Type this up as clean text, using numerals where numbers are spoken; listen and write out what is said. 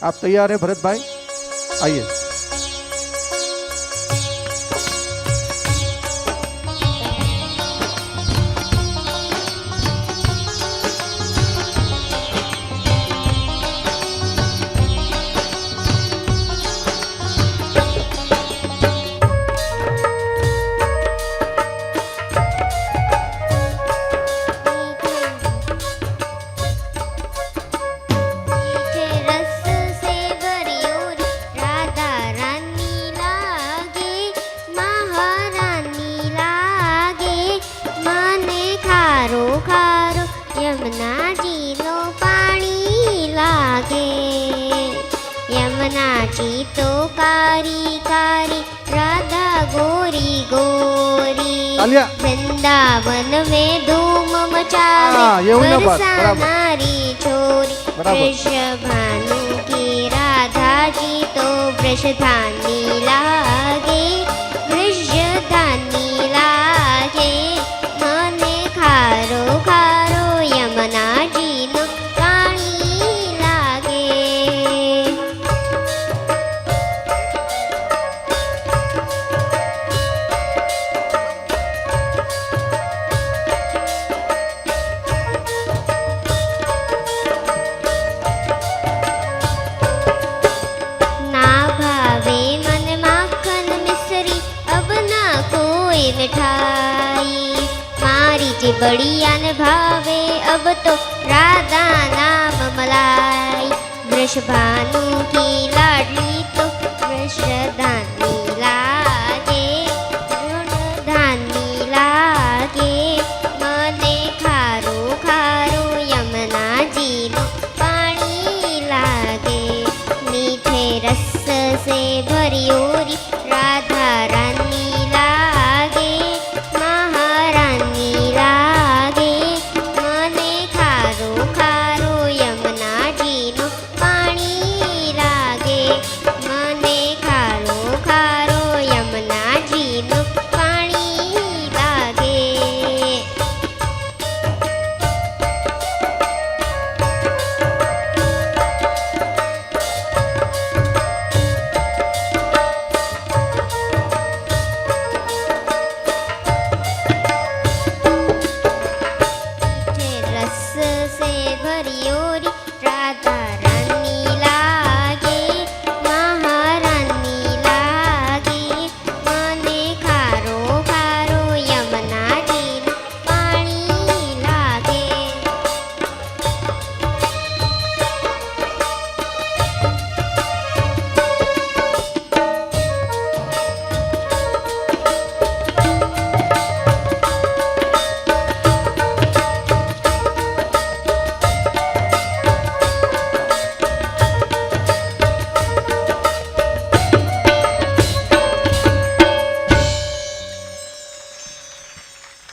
आप तैयार है भरत भाई? आइए। यमुनाजी तो कारी कारी राधा गोरी गोरी वृंदावन में धूम मचावे बरसानारी छोरी वृषभानु की राधा जी तो वृषधानी लागे वृषधानी लागे मने खारो खारो यमुना जी नो बढ़िया न भावे अब तो राधा नाम मलाई वृषभानु की लाडली तो वृषधानी लागे वृषधानी लागे मने खारो खारो यमुना जी नो पानी लागे मीठे रस से भरी ओरी राधा रानी लागे महारानी लागे मने खारो खारो यमुना जी नो पानी